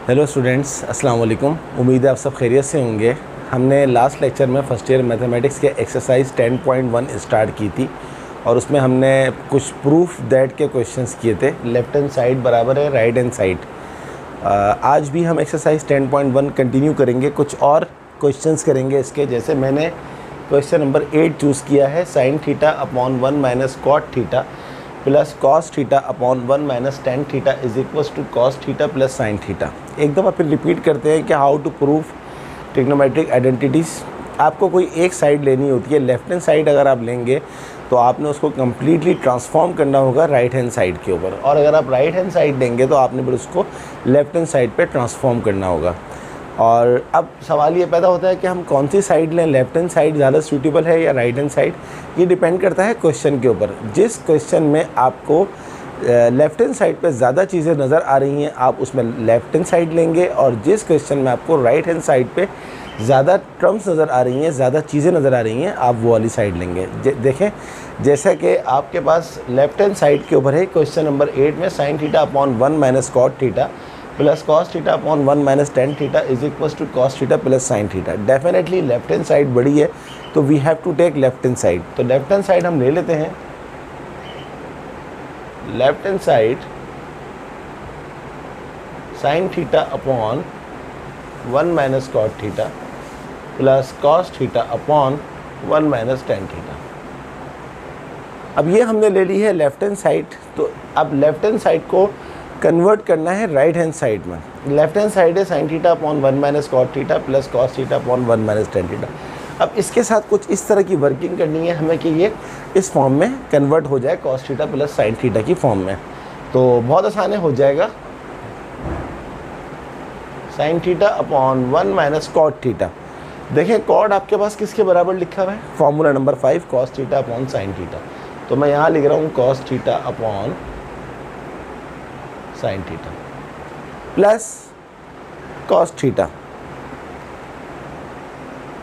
Hello students, अस्सलाम वालेकुम। उम्मीद है आप सब खैरियत से होंगे। हमने लास्ट लेक्चर में फर्स्ट ईयर मैथमेटिक्स के एक्सरसाइज 10.1 स्टार्ट की थी और उसमें हमने कुछ प्रूफ दैट के क्वेश्चंस किए थे। लेफ़्ट हैंड साइड बराबर है राइट हैंड साइड। आज भी हम एक्सरसाइज 10.1 कंटिन्यू करेंगे, कुछ और क्वेश्चंस करेंगे इसके। जैसे मैंने क्वेश्चन नंबर 8 चूज़ किया है, sine theta upon 1 minus cot theta plus cos theta upon 1 minus ten theta is equals to cos theta plus sine theta. एक दफ़ा फिर रिपीट करते हैं कि how to prove trigonometric identities. आपको कोई एक साइड लेनी होती है। लेफ्ट हैंड साइड अगर आप लेंगे तो आपने उसको कम्प्लीटली ट्रांसफॉर्म करना होगा राइट हैंड साइड के ऊपर, और अगर आप राइट हैंड साइड लेंगे तो आपने फिर उसको लेफ्ट हैंड साइड पे ट्रांसफॉर्म करना होगा। और अब सवाल ये पैदा होता है कि हम कौन सी साइड लें, लेफ्ट हैंड साइड ज़्यादा सूटेबल है या राइट हैंड साइड। ये डिपेंड करता है क्वेश्चन के ऊपर। जिस क्वेश्चन में आपको लेफ्ट हैंड साइड पे ज़्यादा चीज़ें नज़र आ रही हैं आप उसमें लेफ्ट हैंड साइड लेंगे, और जिस क्वेश्चन में आपको राइट हैंड साइड पे ज़्यादा टर्म्स नज़र आ रही हैं, ज़्यादा चीज़ें नज़र आ रही हैं, आप वो वाली साइड लेंगे। देखें, जैसा कि आपके पास लेफ्ट हैंड साइड के ऊपर है क्वेश्चन नंबर 8 में sine theta upon 1 minus cot theta plus cos theta upon 1 minus ten theta is equals to cos theta plus sine theta. Definitely left hand side बड़ी है तो we have to take left hand side. तो left hand side हम ले लेते हैं। Left hand side sine theta upon 1 minus cot theta plus cos theta upon 1 minus ten theta. अब ये हमने ले ली है लेफ्ट हैंड साइड, तो अब लेफ्ट हैंड साइड को कन्वर्ट करना है राइट हैंड साइड में। लेफ्ट हैंड साइड है sine theta upon 1 minus cot theta plus cos theta upon 1 minus ten theta. अब इसके साथ कुछ इस तरह की वर्किंग करनी है हमें कि ये इस फॉर्म में कन्वर्ट हो जाए, cos theta plus sine theta की फॉर्म में। तो बहुत आसान हो जाएगा। Sine theta upon 1 minus cot theta. देखें कॉट आपके पास किसके बराबर लिखा हुआ है, formula number 5 cos theta upon sine theta. तो मैं यहाँ लिख रहा हूँ cos theta upon sine theta plus cos theta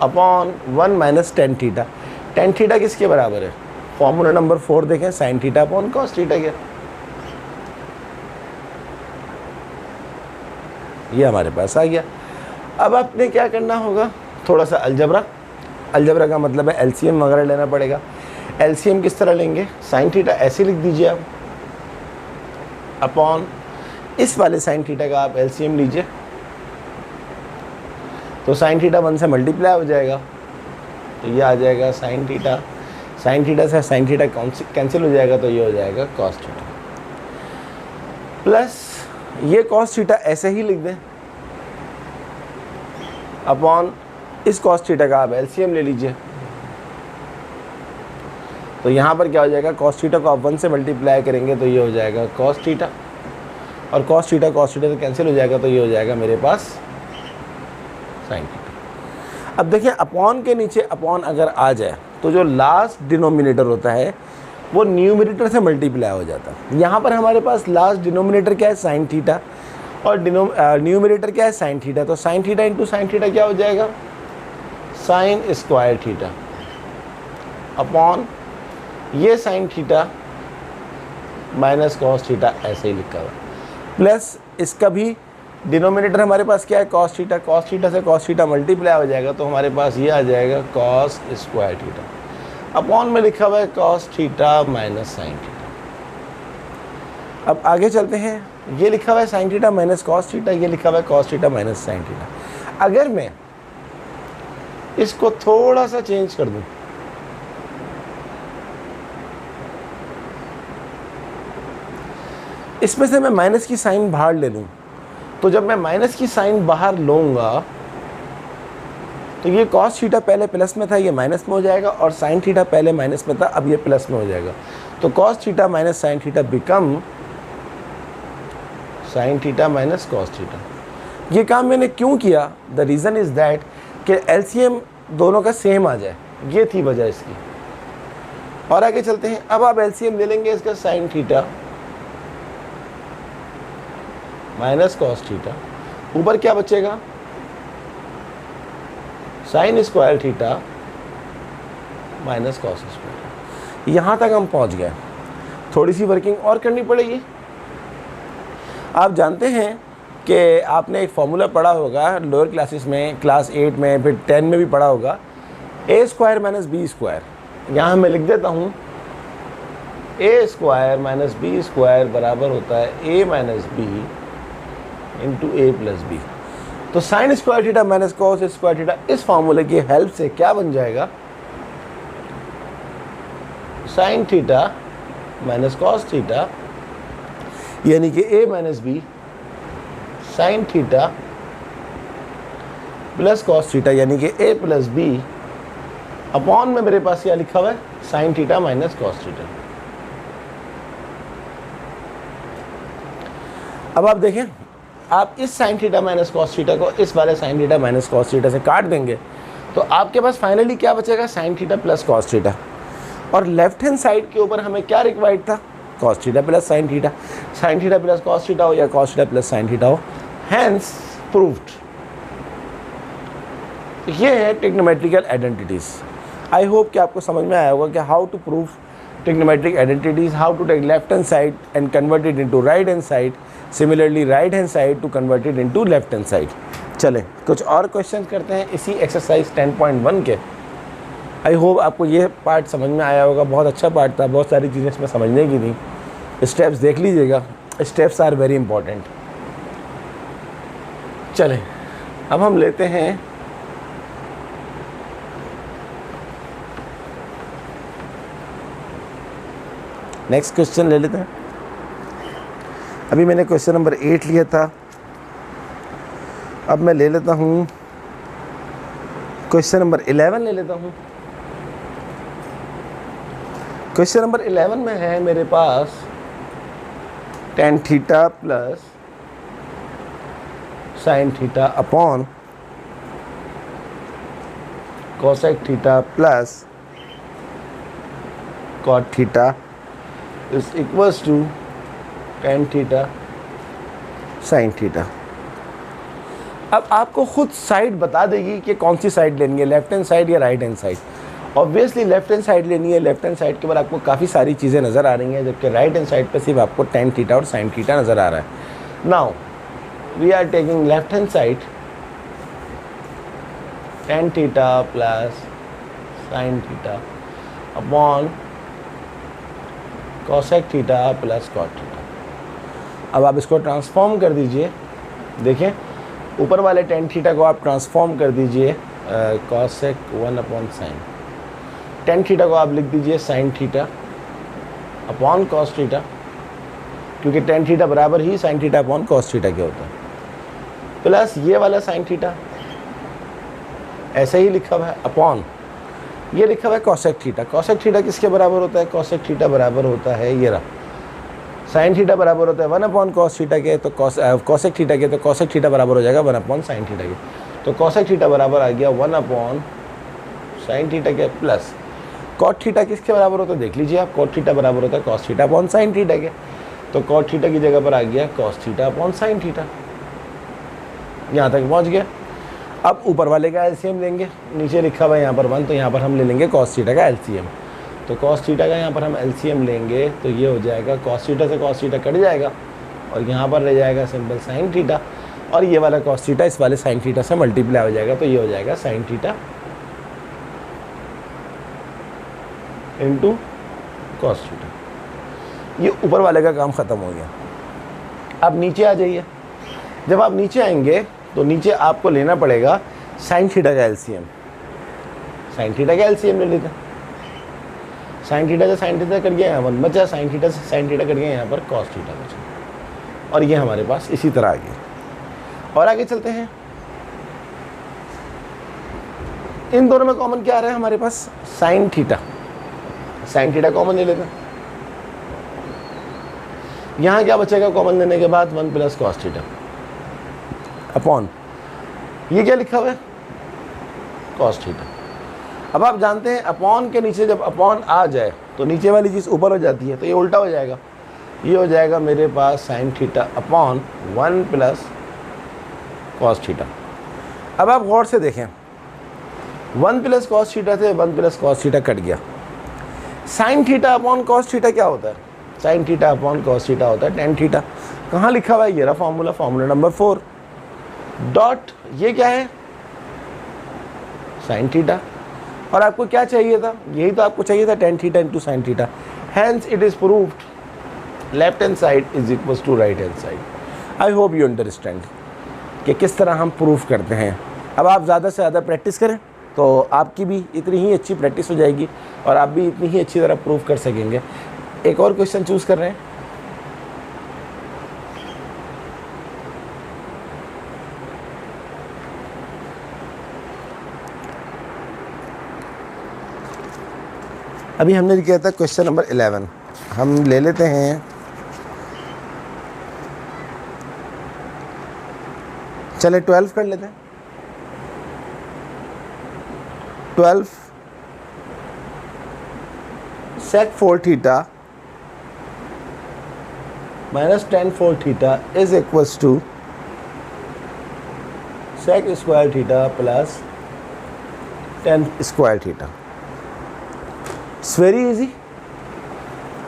upon 1 minus ten theta. Tan theta किसके बराबर है, फॉर्मूला नंबर 4 देखें, sign theta upon cos theta के। ये हमारे पास आ गया। अब आपने क्या करना होगा, थोड़ा सा अलजबरा। अलजबरा का मतलब है एलसीएम वगैरह लेना पड़ेगा। एलसीएम किस तरह लेंगे, साइन थीटा ऐसे लिख दीजिए आप, अपॉन इस वाले साइन थीटा का आप एलसीएम लीजिए। तो साइन थीटा 1 से मल्टीप्लाई हो जाएगा, तो ये आ जाएगा साइन थीटा। साइन थीटा से साइन थीटा कैंसिल हो जाएगा, तो ये हो जाएगा कॉस थीटा प्लस ये कॉस थीटा ऐसे ही लिख दें, अपॉन इस कॉस थीटा का आप एलसीएम ले लीजिए। तो यहाँ पर क्या हो जाएगा, कॉस थीटा को आप 1 से मल्टीप्लाई करेंगे तो ये हो जाएगा कॉस थीटा, और कॉस थीटा से कैंसिल हो जाएगा, तो ये हो जाएगा मेरे पास साइन थीटा। अब देखिए अपॉन के नीचे अपॉन अगर आ जाए तो जो लास्ट डिनोमिनेटर होता है वो न्यूमरेटर से मल्टीप्लाई हो जाता है। यहाँ पर हमारे पास लास्ट डिनोमिनेटर क्या है, साइन थीटा, और न्यूमरेटर क्या है, साइन थीटा। तो sign theta into sine theta क्या हो जाएगा, साइन स्क्वायर थीटा अपॉन ये sign theta minus cos theta ऐसे ही लिखा हुआ, प्लस इसका भी डिनोमिनेटर हमारे पास क्या है, कॉस थीटा। कॉस थीटा से कॉस थीटा मल्टीप्लाई हो जाएगा, तो हमारे पास ये आ जाएगा कॉस स्क्वायर थीटा, अपॉन में लिखा हुआ है cos theta minus sine theta. अब आगे चलते हैं। ये लिखा हुआ है sine theta minus cos theta, ये लिखा हुआ है cos theta minus sine theta. अगर मैं इसको थोड़ा सा चेंज कर दूं, इसमें से मैं माइनस की साइन बाहर ले लूँ, तो जब मैं माइनस की साइन बाहर लूँगा तो ये कॉस थीटा पहले प्लस में था, ये माइनस में हो जाएगा, और साइन थीटा पहले माइनस में था, अब ये प्लस में हो जाएगा। तो cos theta minus sine theta become sign theta minus cos theta. ये काम मैंने क्यों किया, द रीज़न इज़ दैट कि एलसीएम दोनों का सेम आ जाए, ये थी वजह इसकी। और आगे चलते हैं। अब आप एलसीएम ले लेंगे इसका sign theta minus cos theta, ऊपर क्या बचेगा, sign square theta minus cos square. यहाँ तक हम पहुँच गए। थोड़ी सी वर्किंग और करनी पड़ेगी। आप जानते हैं कि आपने एक फॉर्मूला पढ़ा होगा लोअर क्लासेस में, क्लास 8 में, फिर 10 में भी पढ़ा होगा, a square minus B square. यहाँ मैं लिख देता हूँ a square minus B square बराबर होता है a minus b into a plus b. तो sine square theta minus cos square theta इस फॉर्मूले की हेल्प से क्या बन जाएगा, sine theta minus cos theta यानी कि a minus b sine theta plus cos theta यानी कि ए प्लस बी अपॉन में मेरे पास क्या लिखा हुआ है, sine theta minus cos theta. अब आप देखें, आप इस sign theta minus cos theta को इस वाले sign theta minus cos theta से काट देंगे तो आपके पास फाइनली क्या बचेगा, sign theta plus cos theta. और लेफ्ट हैंड साइड के ऊपर हमें क्या रिक्वायर्ड था, cos theta plus sine theta. Sine theta plus cos theta हो या cos theta plus sine theta हो, हैंस प्रूव्ड। ये है ट्रिग्नोमेट्रिकल आइडेंटिटीज। आई होप कि आपको समझ में आया होगा कि how to prove trigonometric identities, how to take left hand side and convert it into right hand side, similarly right hand side to convert it into left hand side. चलें कुछ और क्वेश्चन करते हैं इसी एक्सरसाइज 10.1 के। I hope आपको ये part समझ में आया होगा, बहुत अच्छा पार्ट था, बहुत सारी चीज़ें इसमें समझने की थी। स्टेप्स देख लीजिएगा, स्टेप्स आर वेरी इंपॉर्टेंट। चलें अब हम लेते हैं नेक्स्ट क्वेश्चन ले लेते हैं। अभी मैंने क्वेश्चन नंबर 8 लिया था, अब मैं ले लेता हूँ क्वेश्चन नंबर 11 ले लेता हूँ। क्वेश्चन नंबर 11 में है मेरे पास tan theta plus sine theta upon cosec theta plus cot theta is equals to tan theta sine theta. अब आपको खुद साइड बता देगी कि कौन सी साइड लेनी है, लेफ्ट हैंड साइड या right hand side. Obviously left hand side लेनी है, लेफ्ट हैंड साइड के बाद आपको काफ़ी सारी चीज़ें नज़र आ रही हैं, जबकि राइट हैंड साइड पे सिर्फ आपको टेन थीटा और साइन थीटा नज़र आ रहा है। Now we are taking left hand side tan theta plus sine theta upon cosec theta plus cot theta. अब आप इसको ट्रांसफॉर्म कर दीजिए, देखें ऊपर वाले टेन थीटा को आप ट्रांसफॉर्म कर दीजिए cosec 1 upon sine, tan theta को आप लिख दीजिए sine theta upon cos theta, क्योंकि टेन थीटा बराबर ही sine theta upon cos theta के होता है, प्लस ये वाला साइन थीटा ऐसे ही लिखा हुआ है अपॉन ये लिखा हुआ है कोसेक थीटा। कोसेक थीटा किसके बराबर होता है, कोसेक थीटा बराबर होता है ये रहा, साइन थीटा बराबर होता है 1 अपॉन कॉस थीटा के, तो कोसेक थीटा के, तो कोसेक थीटा बराबर हो जाएगा 1 अपॉन साइन थीटा के। तो कोसेक थीटा बराबर आ गया 1 अपॉन साइन थीटा के प्लस कॉट थीटा किसके बराबर होता है, देख लीजिए आप, कॉट थीटा बराबर होता है cos theta upon sine theta के, तो कॉट थीटा की जगह पर आ गया cos theta upon sine theta. यहाँ तक पहुँच गया। अब ऊपर वाले का एलसीएम लेंगे, नीचे लिखा हुआ है यहाँ पर 1, तो यहाँ पर हम ले लेंगे कॉस थीटा का एलसीएम। तो कॉस थीटा का यहाँ पर हम एलसीएम लेंगे तो ये हो जाएगा कॉस थीटा से कॉस थीटा कट जाएगा और यहाँ पर रह जाएगा सिंपल साइन थीटा, और ये वाला कॉस थीटा इस वाले साइन थीटा से मल्टीप्लाई हो जाएगा, तो ये हो जाएगा sine theta into cos theta. ये ऊपर वाले का काम ख़त्म हो गया। अब नीचे आ जाइए। जब आप नीचे आएंगे तो नीचे आपको लेना पड़ेगा साइन थीटा का एलसीएम। साइन थीटा का एलसीएम ले लेते हैं। साइन थीटा से साइन थीटा कट गया, यहाँ पर बचा साइन थीटा से साइन थीटा कट गया, यहाँ पर कॉस थीटा बचा, और ये हमारे पास इसी तरह आ गया। और आगे चलते हैं। इन दोनों में कॉमन क्या आ रहा है हमारे पास, sine theta. Sine theta common ले लेते हैं। यहाँ क्या बचेगा कॉमन लेने के बाद, 1 प्लस कॉस थीटा अपॉन ये क्या लिखा हुआ है, कॉस थीटा। अब आप जानते हैं अपॉन के नीचे जब अपॉन आ जाए तो नीचे वाली चीज़ ऊपर हो जाती है, तो ये उल्टा हो जाएगा। ये हो जाएगा मेरे पास sine theta upon 1 plus cos theta. अब आप गौर से देखें, 1 प्लस कॉस थीटा से 1 प्लस कॉस थीटा कट गया। Sign theta upon cos theta क्या होता है, sine theta upon cos theta होता है टेन थीटा। कहाँ लिखा हुआ है, ये रहा फॉर्मूला, फॉर्मूला नंबर 4 डॉट, ये क्या है, साइन थीटा, और आपको क्या चाहिए था, यही तो आपको चाहिए था, tan theta into sine theta. Hence it is proved left hand side is equals to right hand side. I hope you understand कि किस तरह हम प्रूफ करते हैं। अब आप ज़्यादा से ज़्यादा प्रैक्टिस करें तो आपकी भी इतनी ही अच्छी प्रैक्टिस हो जाएगी और आप भी इतनी ही अच्छी तरह प्रूफ कर सकेंगे। एक और क्वेश्चन चूज़ कर रहे हैं। अभी हमने किया था क्वेश्चन नंबर 11, हम ले लेते हैं, चले 12 कर लेते हैं। 12 sec 4 theta minus tan 4 theta is equals to sec square theta plus tan square theta. It's very easy.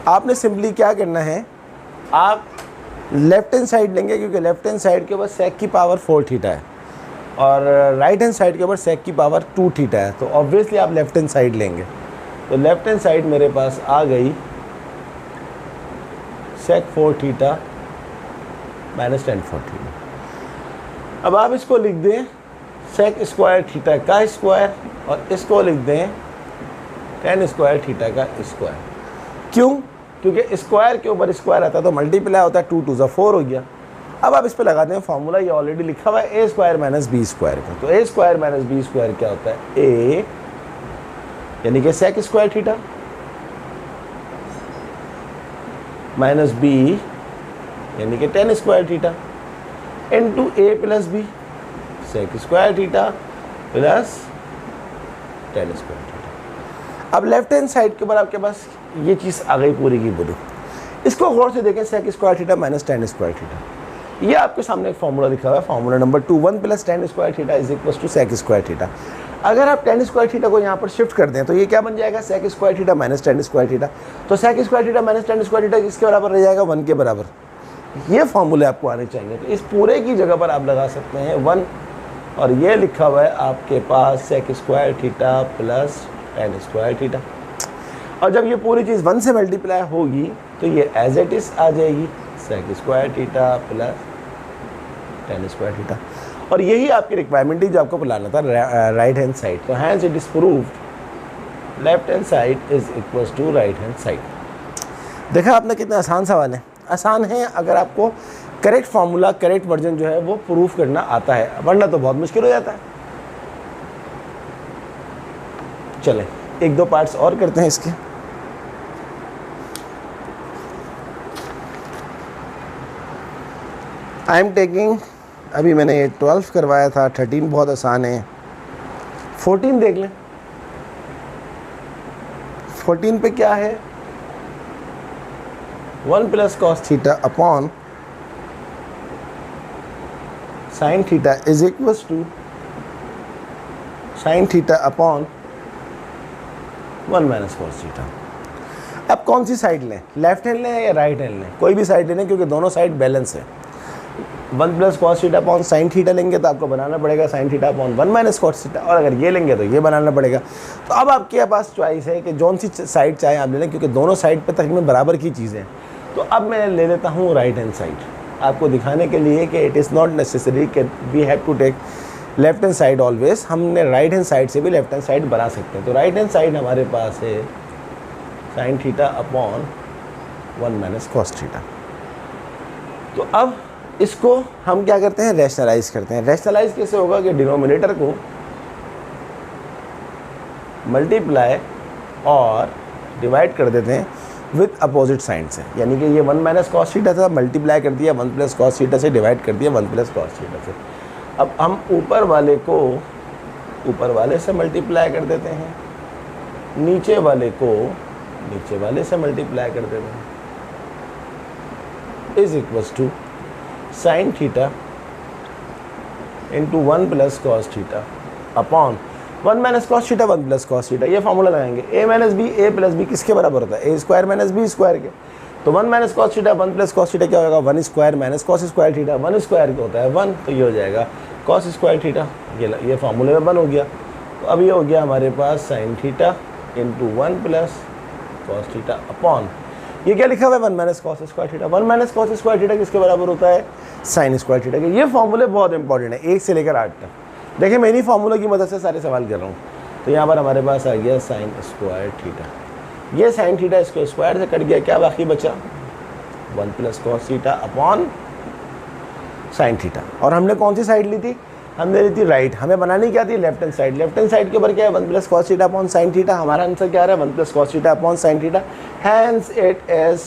आपने सिंपली क्या करना है, आप लेफ्ट हैंड साइड लेंगे क्योंकि लेफ्ट हैंड साइड के ऊपर sec की पावर 4 थीटा है और राइट हैंड साइड के ऊपर sec की पावर 2 थीटा है, तो ऑब्वियसली आप लेफ्ट हैंड साइड लेंगे। तो लेफ्ट हैंड साइड मेरे पास आ गई sec 4 theta minus tan 4 theta. अब आप इसको लिख दें sec स्क्वायर थीटा का स्क्वायर और इसको लिख दें tan स्क्वायर थीटा का स्क्वायर। क्यों? क्योंकि स्क्वायर के ऊपर स्क्वायर आता है तो मल्टीप्लाई होता है, 2 2 4 हो गया। अब आप इस पे लगाते हैं फॉर्मूला, ये ऑलरेडी लिखा हुआ है, ए स्क्वायर माइनस बी स्क्वायर का। तो a square minus B square क्या होता है, ए यानी कि sec square theta minus b यानी कि tan square theta into a plus b sec square theta plus tan square theta. अब लेफ्ट हैंड साइड के ऊपर आपके पास ये चीज़ आ गई पूरी की पूरी। इसको गौर से देखें, sec square theta minus tan square theta, ये आपके सामने एक फॉर्मूला लिखा हुआ है, formula number 2 1 plus tan square theta is equal to sec square theta. अगर आप tan स्क्वायर थीटा को यहाँ पर शिफ्ट कर दें तो ये क्या बन जाएगा, sec square theta minus tan square theta. तो sec square theta minus tan square theta किसके बराबर रह जाएगा, 1 के बराबर। ये फॉर्मूले आपको आने चाहिए। तो इस पूरे की जगह पर आप लगा सकते हैं 1 और ये लिखा हुआ है आपके पास sec square theta plus tan square theta. और जब ये पूरी चीज़ 1 से मल्टीप्लाई होगी तो ये एज इट इज़ आ जाएगी sec square theta plus tan square theta. और यही आपकी रिक्वायरमेंट थी जो आपको बुलाना था राइट हैंड साइड। तो hence it is proved left hand side is equals to right hand side. देखा आपने कितना आसान सवाल है। आसान है अगर आपको करेक्ट फार्मूला करेक्ट वर्जन जो है वो प्रूफ करना आता है, वरना तो बहुत मुश्किल हो जाता है। चलें 1-2 पार्ट्स और करते हैं इसके। आई एम टेकिंग, अभी मैंने ये 12 करवाया था, 13 बहुत आसान है, 14 देख लें। 14 पे क्या है, 1 plus cos theta upon sine theta is equals to sine theta upon 1 minus cos theta. अब कौन सी साइड लें, लेफ्ट हैंड लें या राइट हैंड लें, कोई भी साइड लें क्योंकि दोनों साइड बैलेंस है। 1 plus cos theta upon sine theta लेंगे तो आपको बनाना पड़ेगा sign theta upon 1 minus cos theta, और अगर ये लेंगे तो ये बनाना पड़ेगा। तो अब आपके पास चॉइस है कि जौन सी साइड चाहे आप ले लें, क्योंकि दोनों साइड पे तकरीबन बराबर की चीज़ें हैं। तो अब मैं ले लेता हूँ राइट हैंड साइड, आपको दिखाने के लिए कि इट इज़ नॉट नेसेसरी कि we have to take left hand side always, हमने राइट हैंड साइड से भी लेफ्ट हैंड साइड बना सकते हैं। तो राइट हैंड साइड हमारे पास है sine theta upon 1 minus cos theta. तो अब इसको हम क्या करते हैं, रैशनलाइज करते हैं। रैशनलाइज कैसे होगा कि डिनोमिनेटर को मल्टीप्लाई और डिवाइड कर देते हैं विद अपोजिट साइन से, यानी कि ये 1 माइनस कॉस थीटा था, मल्टीप्लाई कर दिया 1 प्लस कॉस थीटा से, डिवाइड कर दिया 1 प्लस कॉस थीटा से। अब हम ऊपर वाले को ऊपर वाले से मल्टीप्लाई कर देते हैं, नीचे वाले को नीचे वाले से मल्टीप्लाई कर देते हैं, is equals to sine theta into 1 plus cos theta upon 1 minus cos theta 1 plus cos theta. ये फॉर्मूला लगाएंगे, A minus B A plus B किसके बराबर होता है, ए स्क्वायर माइनस बी स्क्वायर के। तो 1 minus cos theta 1 plus cos theta क्या होगा 1 square minus cos square theta. 1 square क्या होता है 1, तो ये हो जाएगा कॉस स्क्वायर थीटा। ये फार्मूले में 1 हो गया। तो अब ये हो गया हमारे पास sine theta into 1 plus cos theta upon ये क्या लिखा हुआ है 1 minus cos square theta. 1 minus cos square theta किसके बराबर होता है साइन स्क्वायर थीटा के। ये फार्मूले बहुत इंपॉर्टेंट है 1 से लेकर 8 तक। देखिए मैं इन्हीं फार्मूलों की मदद से सारे सवाल कर रहा हूँ। तो यहाँ पर हमारे पास आ गया साइन स्क्वायर थीटा। ये साइन थीटा इसको स्क्वायर से कट गया, क्या बाकी बचा 1 plus cos theta upon sine theta. और हमने कौन सी साइड ली थी, हमने ली थी राइट। हमें बनानी क्या थी left hand side. Left hand side के ऊपर क्या है 1 plus cos theta upon sine theta. हमारा आंसर क्या आ रहा है 1 plus cos theta upon sine theta. Hence it is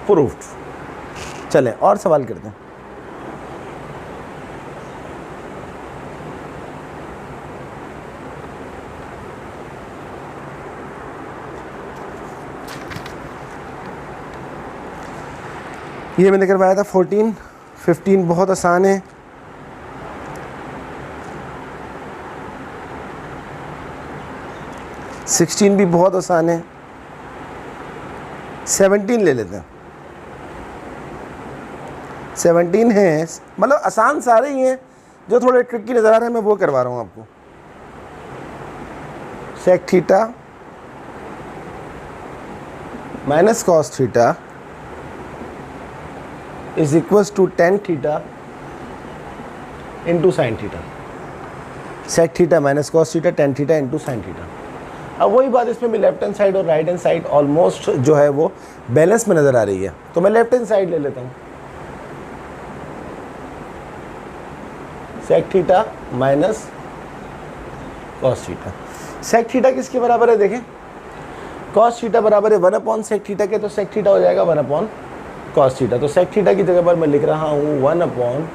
proved. चलें और सवाल करते हैं। ये मैंने करवाया था 14, 15 बहुत आसान है। सिक्सटीन भी बहुत आसान है। 17 ले लेते हैं। 17 है मतलब आसान सारे ही हैं, जो थोड़े ट्रिकी नज़र आ रहे हैं मैं वो करवा रहा हूँ आपको। Sec theta minus cos theta is equals to tan theta into sine theta. Sec theta minus cos theta tan theta into sine theta. अब वही बात इसमें भी लेफ्ट हैंड साइड और राइट हैंड साइड ऑलमोस्ट जो है वो बैलेंस में नज़र आ रही है। तो मैं लेफ्ट हैंड साइड ले लेता हूँ। Sec theta minus cos theta. Sec theta किसके बराबर है देखें, कॉस थीटा बराबर है 1 अपॉन सेक थीटा के। तो सेक थीटा हो जाएगा 1 अपॉन कॉस थीटा। तो सेक थीटा की जगह पर मैं लिख रहा हूँ 1 अपॉन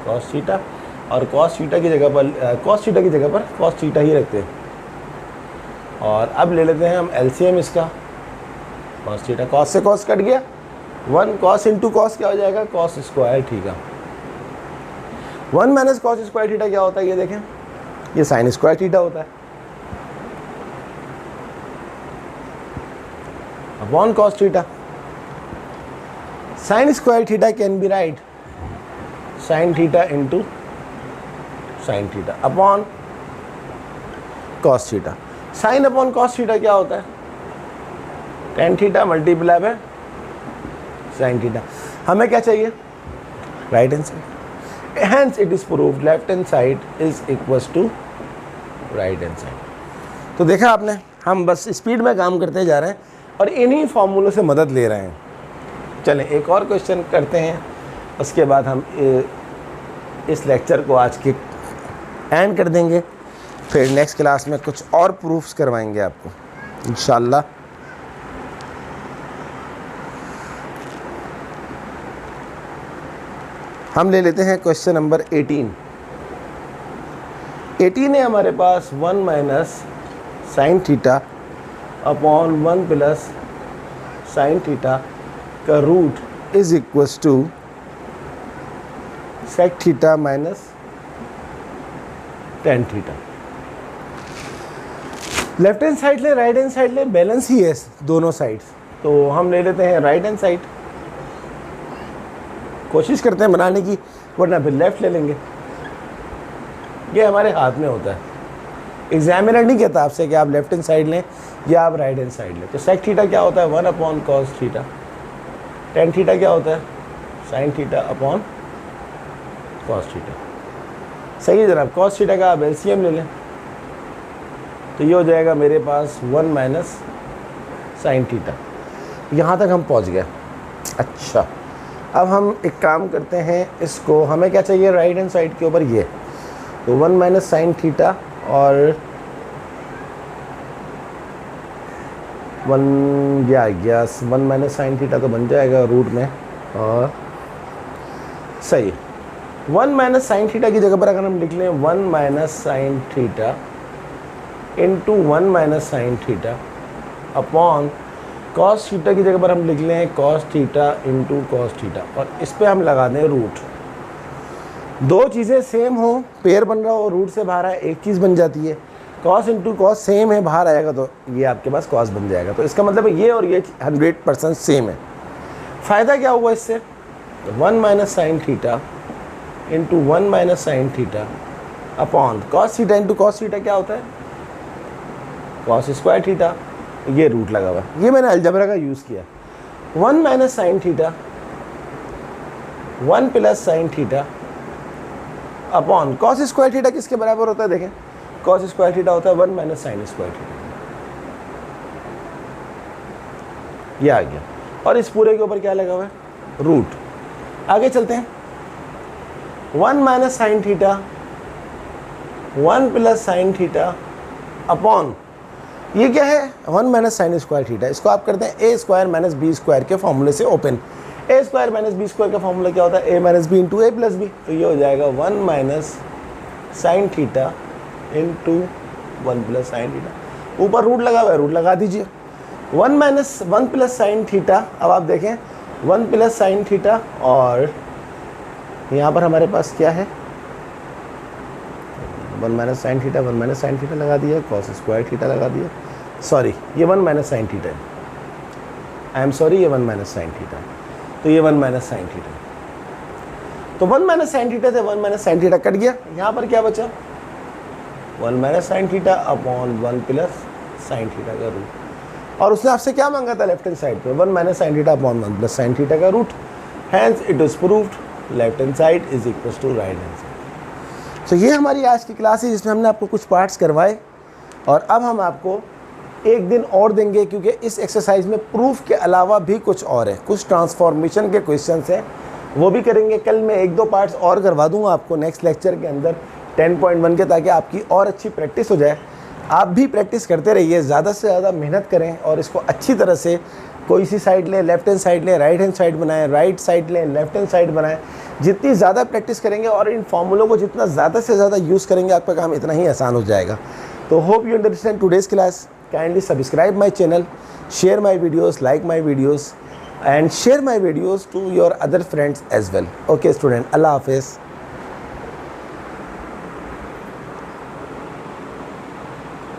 कॉस थीटा और कॉस थीटा की जगह पर कॉस थीटा ही रखते हैं। और अब ले लेते हैं हम एलसीएम इसका कॉस थीटा। कॉस से कॉस कट गया 1 कॉस इंटू कॉस क्या हो जाएगा cos square theta. 1 minus cos square theta क्या होता है ये देखें, ये साइन स्क्वायर थीटा होता है upon cos theta. Sine square theta can be write sine theta into sine theta upon cos theta. Sine upon cos theta क्या होता है tan theta multiply by sine theta. हमें क्या चाहिए right hand side. Hence it is proved left hand side is equals to right hand side. तो देखा आपने, हम बस स्पीड में काम करते जा रहे हैं और इन्हीं फॉर्मूलों से मदद ले रहे हैं। चलें एक और क्वेश्चन करते हैं, उसके बाद हम इस लेक्चर को आज के एंड कर देंगे। फिर नेक्स्ट क्लास में कुछ और प्रूफ्स करवाएंगे आपको इंशाल्लाह। हम ले लेते हैं क्वेश्चन नंबर 18। 18 है हमारे पास 1 minus sine theta upon 1 plus sine theta का root is equals to sec theta minus ten theta. Left hand side ले राइट हैंड साइड ले, बैलेंस ही है दोनों साइड्स। तो हम ले लेते हैं राइट हैंड साइड, कोशिश करते हैं बनाने की, वरना फिर लेफ्ट ले लेंगे। ये हमारे हाथ में होता है। एग्जामिनर नहीं कहता आपसे कि आप लेफ्ट हैंड साइड लें या आप राइट हैंड साइड लें। तो सेक थीटा क्या होता है 1 upon cos theta. Tan theta क्या होता है sine theta upon cos theta. सही है जनाब। कॉस थीटा का आप एलसीएम ले लें तो ये हो जाएगा मेरे पास 1 माइनस साइन थीटा। यहाँ तक हम पहुँच गए। अच्छा अब हम एक काम करते हैं, इसको हमें क्या चाहिए राइट हैंड साइड के ऊपर ये, तो 1 माइनस साइन थीटा और 1 ये आ गया 1 माइनस साइन थीटा तो बन जाएगा रूट में। और सही 1 माइनस साइन थीटा की जगह पर अगर हम लिख लें 1 minus sine theta into 1 minus sine theta upon cos theta की जगह पर हम लिख लें cos theta into cos theta और इस पर हम लगा दें रूट। दो चीज़ें सेम हो, पेयर बन रहा हो, रूट से बाहर आए एक चीज़ बन जाती है। कॉस इंटू कॉस सेम है, बाहर आएगा तो ये आपके पास कॉस बन जाएगा। तो इसका मतलब ये और ये 100% सेम है। फ़ायदा क्या हुआ इससे, 1 minus sine theta into 1 minus sine theta upon cos theta into cos theta क्या होता है, कॉस स्क्वायर थीटा। ये रूट लगा हुआ है, ये मैंने अलजबरा का यूज़ किया। 1 minus sine theta 1 plus sine theta upon cos square theta किसके बराबर होता है, देखें कॉस स्क्वायर थीटा होता है 1 माइनस साइन स्क्वायर थीटा। ये आ गया, और इस पूरे के ऊपर क्या लगा हुआ है, रूट। आगे चलते हैं, 1 minus sine theta 1 plus sine theta upon ये क्या है, 1 माइनस साइन स्क्वायर थीटा। इसको आप करते हैं ए स्क्वायर माइनस बी स्क्वायर के फॉर्मूले से ओपन। ए स्क्वायर माइनस बी स्क्वायर का फॉर्मूला क्या होता है, a minus b into a plus b. तो ये हो जाएगा 1 minus sine theta into 1 plus sine theta. ऊपर रूट लगा हुआ है, रूट लगा दीजिए। 1 प्लस साइन थीटा, अब आप देखें 1 प्लस साइन थीटा, और यहाँ पर हमारे पास क्या है 1 minus sine theta, 1 minus sine theta लगा दिया, कॉस स्क्वायर थीटा लगा दिया। सॉरी, ये 1 माइनस साइन थीटा है, आई एम सॉरी, ये 1 माइनस साइन थीटा। तो ये 1 माइनस साइन थीटा, तो 1 माइनस साइन थीटा से 1 माइनस साइन थीटा कट गया। यहाँ पर क्या बचा, 1 minus sine theta upon 1 plus sine theta का रूट। और उसने आपसे क्या मांगा था लेफ्ट हैंड साइड पे, 1 minus sine theta upon 1 plus sine theta का root. Hence it is proved left hand side is equal to right hand side. तो ये हमारी आज की क्लास है जिसमें हमने आपको कुछ पार्ट्स करवाए, और अब हम आपको एक दिन और देंगे, क्योंकि इस एक्सरसाइज में प्रूफ के अलावा भी कुछ और है, कुछ ट्रांसफॉर्मेशन के क्वेश्चंस हैं, वो भी करेंगे। कल मैं 1-2 पार्ट्स और करवा दूंगा आपको नेक्स्ट लेक्चर के अंदर 10.1 के, ताकि आपकी और अच्छी प्रैक्टिस हो जाए। आप भी प्रैक्टिस करते रहिए, ज़्यादा से ज़्यादा मेहनत करें और इसको अच्छी तरह से, कोई सी साइड लें, लेफ्ट हैंड साइड लें, राइट हैंड साइड बनाएं, राइट साइड लें, लेफ्ट हैंड साइड बनाएं। जितनी ज़्यादा प्रैक्टिस करेंगे और इन फॉर्मूलों को जितना ज़्यादा से ज़्यादा यूज़ करेंगे, आपका काम इतना ही आसान हो जाएगा। तो hope you understand today's class. Kindly subscribe my channel, share my videos, like my videos and share my videos to your other friends as well. Okay student, Allah Hafiz.